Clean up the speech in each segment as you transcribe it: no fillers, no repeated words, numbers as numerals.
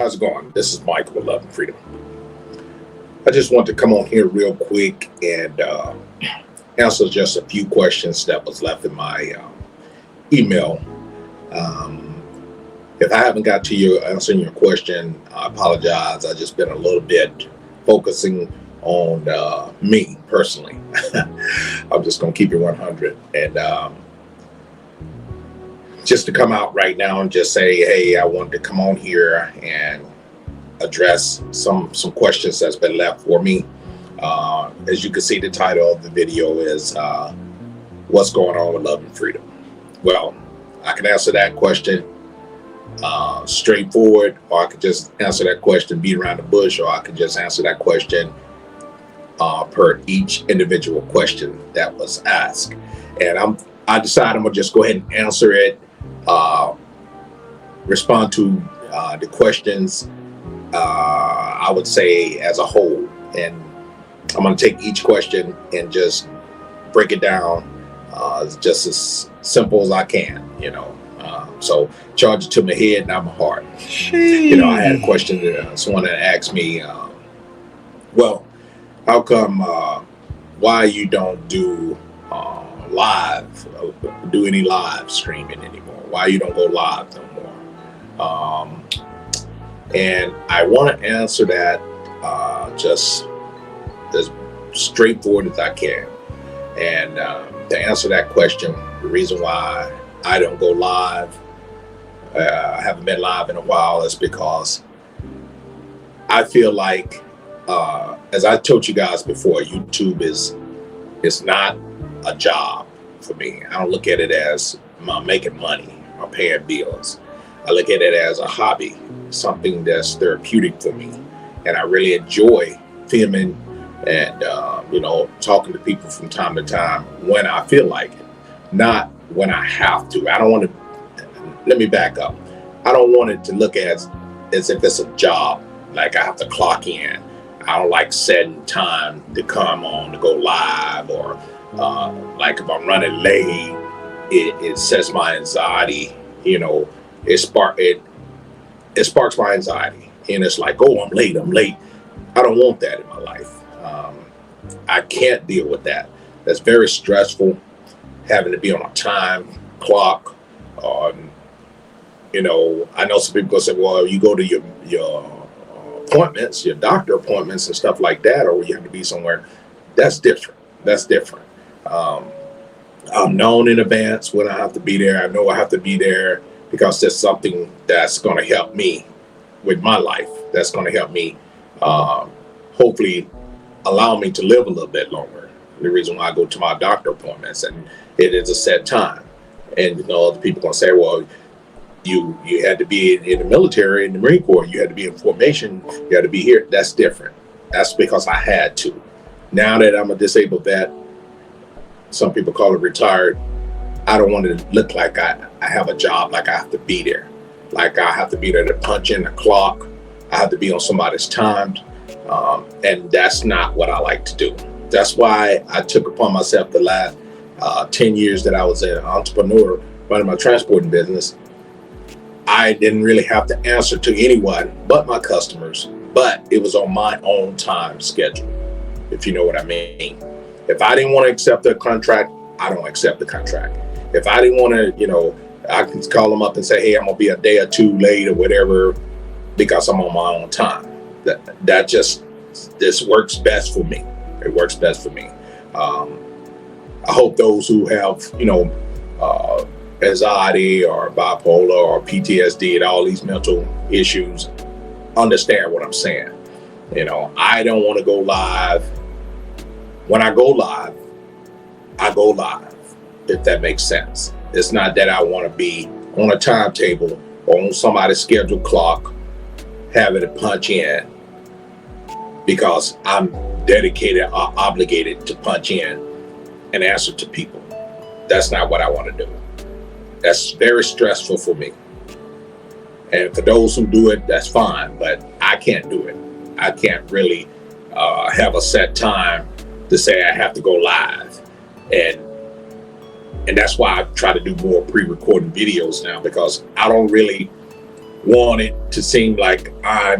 How's it going? This is Michael with Love and Freedom. I just want to come on here real quick and answer just a few questions that was left in my email. Um, if I haven't got to you answering your question, I apologize. I just been a little bit focusing on me personally. I'm just gonna keep it 100 and just to come out right now and just say, hey, I wanted to come on here and address some questions that's been left for me. As you can see, the title of the video is what's going on with love and freedom. Well, I can answer that question straightforward, or I could just answer that question beat around the bush, or I could just answer that question per each individual question that was asked. And I decided I'm gonna just go ahead and answer it, respond to the questions, I would say as a whole. And I'm gonna take each question and just break it down just as simple as I can, so charge it to my head, not my heart. I had a question that someone that asked me, well, how come why you don't do do any live streaming anymore? Why you don't go live no more? And I want to answer that just as straightforward as I can. And to answer that question, the reason why I don't go live, I haven't been live in a while, is because I feel like, as I told you guys before, YouTube is not a job for me. I don't look at it as making money or paying bills. I look at it as a hobby, something that's therapeutic for me. And I really enjoy filming and, talking to people from time to time when I feel like it, not when I have to. I don't want to, let me back up. I don't want it to look as if it's a job, like I have to clock in. I don't like setting time to come on to go live, or like if I'm running late, it sets my anxiety. It sparks my anxiety, and it's like, oh, I'm late. I don't want that in my life. I can't deal with that. That's very stressful, having to be on a time clock. I know some people say, well, you go to your appointments, your doctor appointments and stuff like that, or you have to be somewhere. That's different. I'm known in advance when I have to be there. I know I have to be there because there's something that's going to help me with my life. That's going to help me, hopefully allow me to live a little bit longer. The reason why I go to my doctor appointments, and it is a set time. And other people going to say, well, you had to be in the military, in the Marine Corps, you had to be in formation, you had to be here. That's different. That's because I had to. Now that I'm a disabled vet, some people call it retired, I don't want to look like I have a job, like I have to be there. Like I have to be there to punch in the clock. I have to be on somebody's time. And that's not what I like to do. That's why I took upon myself the last 10 years that I was an entrepreneur running my transporting business. I didn't really have to answer to anyone but my customers, but it was on my own time schedule, if you know what I mean. If I didn't want to accept the contract, I don't accept the contract. If I didn't want to, I can call them up and say, hey, I'm going to be a day or two late or whatever, because I'm on my own time. This works best for me. It works best for me. I hope those who have, anxiety or bipolar or PTSD and all these mental issues understand what I'm saying. I don't want to go live. When I go live, if that makes sense. It's not that I want to be on a timetable or on somebody's scheduled clock having to punch in because I'm dedicated or obligated to punch in and answer to people. That's not what I want to do. That's very stressful for me. And for those who do it, that's fine, but I can't do it. I can't really have a set time to say I have to go live. And that's why I try to do more pre-recorded videos now, because I don't really want it to seem like I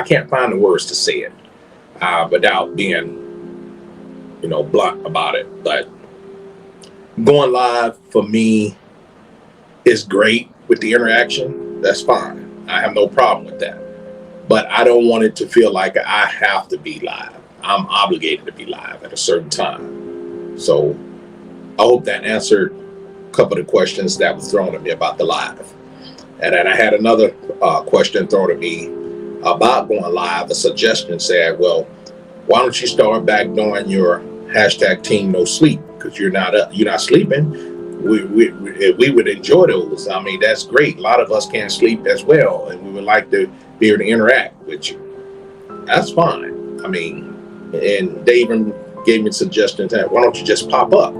can't find the words to say it without being, blunt about it. But going live for me is great with the interaction. That's fine. I have no problem with that. But I don't want it to feel like I have to be live. I'm obligated to be live at a certain time. So I hope that answered a couple of the questions that was thrown at me about the live. And then I had another question thrown at me about going live. A suggestion said, well, why don't you start back doing your hashtag team no sleep? Because you're not sleeping. We would enjoy those. I mean, that's great. A lot of us can't sleep as well, and we would like to be able to interact with you. That's fine. I mean, and they even gave me suggestions that why don't you just pop up?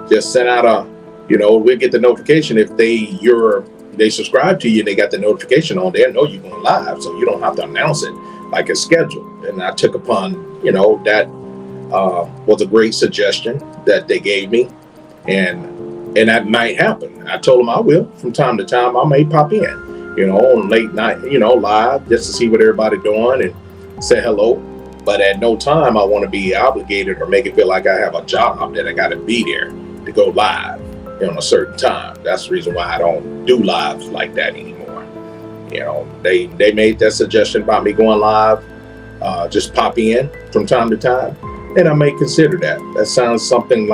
Just send out we get the notification if they subscribe to you and they got the notification on. They know you're going live, so you don't have to announce it like it's scheduled. And I took upon that was a great suggestion that they gave me. And that might happen. I told them I will from time to time. I may pop in, on late night, live just to see what everybody doing and say hello. But at no time I want to be obligated or make it feel like I have a job that I got to be there to go live on a certain time. That's the reason why I don't do lives like that anymore. They made that suggestion about me going live, just pop in from time to time, and I may consider that. That sounds something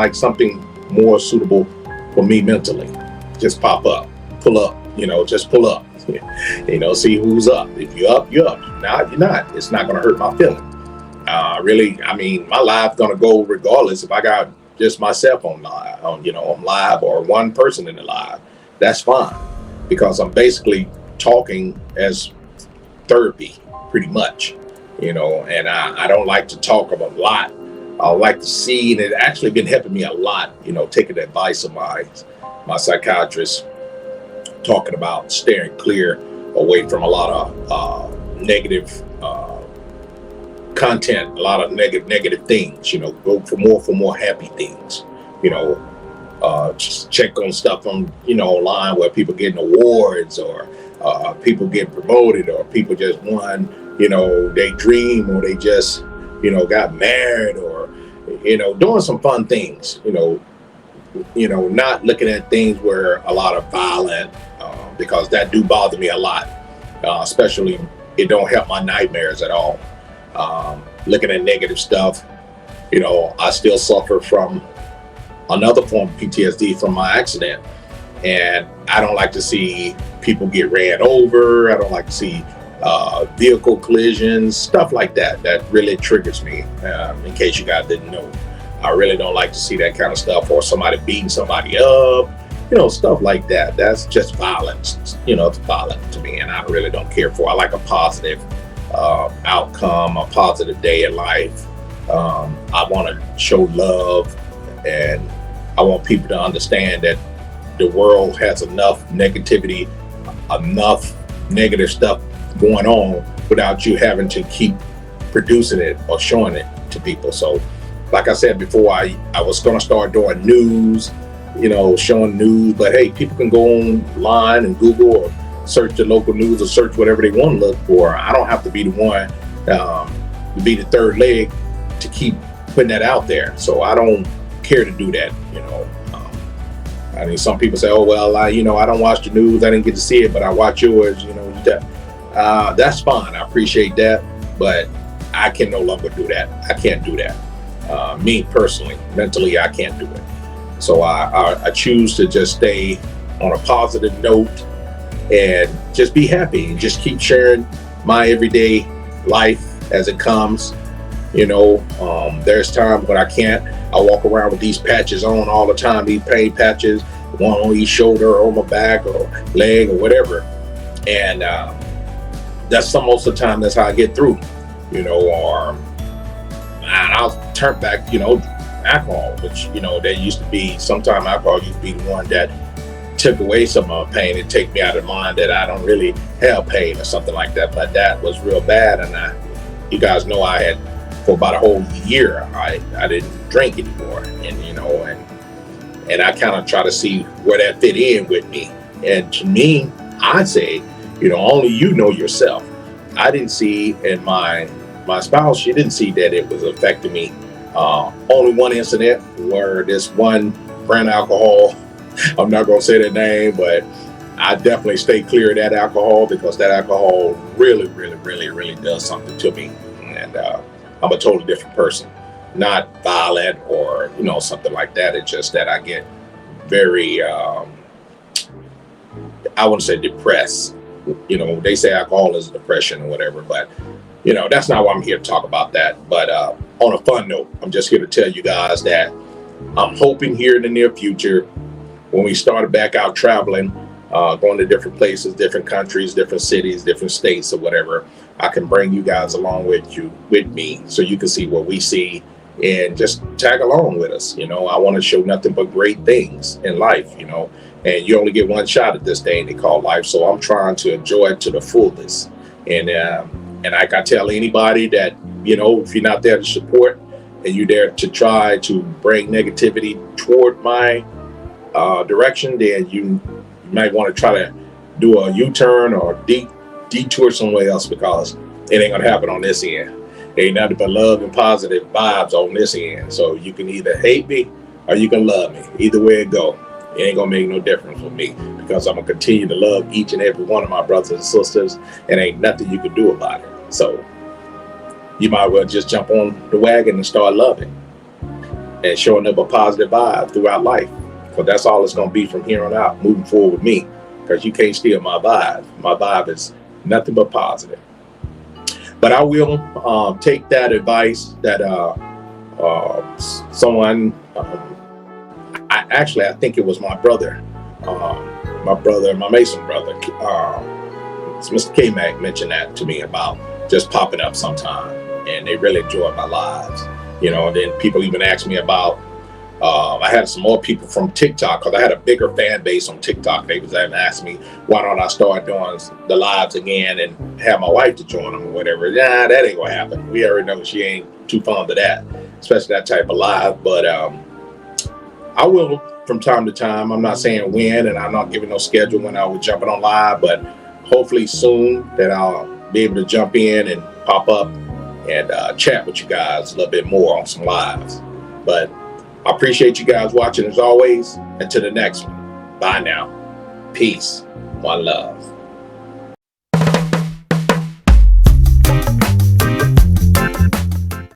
more suitable for me mentally. Just pop up, pull up, just pull up, see who's up. If you're up, you're up. If you're not. It's not going to hurt my feeling. Really, I mean, my live's going to go regardless if I got just myself on live, on live or one person in the live. That's fine because I'm basically talking as therapy pretty much, and I don't like to talk about a lot. I like to see, and it actually been helping me a lot, taking the advice of my psychiatrist, talking about steering clear away from a lot of negative content, a lot of negative things, go for more happy things, just check on stuff on, online where people getting awards or people getting promoted or people just won, they dream or they just, got married or, doing some fun things, not looking at things where a lot of violent, because that do bother me a lot, especially it don't help my nightmares at all. Looking at negative stuff, I still suffer from another form of PTSD from my accident, and I don't like to see people get ran over. I don't like to see vehicle collisions, stuff like that. That really triggers me. In case you guys didn't know, I really don't like to see that kind of stuff, or somebody beating somebody up, stuff like that. That's just violence. It's violent to me, and I really don't care for. I like a positive outcome, a positive day in life. I want to show love, and I want people to understand that the world has enough negativity, enough negative stuff going on without you having to keep producing it or showing it to people. So like I said before, I was going to start doing news, showing news, but hey, people can go online and Google or search the local news or search whatever they want to look for. I don't have to be the one to be the third leg to keep putting that out there. So I don't care to do that. I mean, some people say, oh, well, I don't watch the news. I didn't get to see it, but I watch yours, that's fine. I appreciate that, but I can no longer do that. I can't do that. Me personally, mentally, I can't do it. So I choose to just stay on a positive note and just be happy and just keep sharing my everyday life as it comes. There's times when I can't. I walk around with these patches on all the time, these pain patches, one on each shoulder or on my back or leg or whatever. And that's most of the time, that's how I get through, or I'll turn back, alcohol, which, there used to be, sometimes alcohol used to be the one that took away some of my pain and take me out of mind that I don't really have pain or something like that. But that was real bad. And you guys know I had, for about a whole year, I didn't drink anymore. And, and I kind of try to see where that fit in with me. And to me, I say, only you know yourself. I didn't see, and my spouse, she didn't see that it was affecting me. Only one incident where this one brand alcohol, I'm not going to say that name, but I definitely stay clear of that alcohol, because that alcohol really, really, really, really does something to me. And I'm a totally different person, not violent or, something like that. It's just that I get very, I wouldn't say depressed. They say alcohol is depression or whatever, but that's not why I'm here to talk about that. But on a fun note, I'm just here to tell you guys that I'm hoping here in the near future, when we started back out traveling, going to different places, different countries, different cities, different states or whatever, I can bring you guys along with me, so you can see what we see and just tag along with us. I want to show nothing but great things in life, and you only get one shot at this thing they call life. So I'm trying to enjoy it to the fullest. And like I tell anybody that, if you're not there to support and you're there to try to bring negativity toward my direction, then you might want to try to do a U-turn or detour somewhere else, because it ain't gonna happen on this end. Ain't nothing but love and positive vibes on this end. So you can either hate me or you can love me. Either way it go, it ain't gonna make no difference for me, because I'm gonna continue to love each and every one of my brothers and sisters, and ain't nothing you can do about it. So you might well just jump on the wagon and start loving and showing up a positive vibe throughout life, because that's all it's going to be from here on out, moving forward with me, because you can't steal my vibe. My vibe is nothing but positive. But I will take that advice that someone, I think it was my brother, my Mason brother, Mr. K-Mac mentioned that to me about just popping up sometime, and they really enjoyed my lives. Then people even asked me about, I had some more people from TikTok, because I had a bigger fan base on TikTok. They was asking me, why don't I start doing the lives again and have my wife to join them or whatever. Nah, that ain't gonna happen. We already know she ain't too fond of that, especially that type of live. But I will from time to time. I'm not saying when, and I'm not giving no schedule when I will jumping on live, but hopefully soon that I'll be able to jump in and pop up and chat with you guys a little bit more on some lives. But I appreciate you guys watching as always. Until the next one. Bye now. Peace. One love.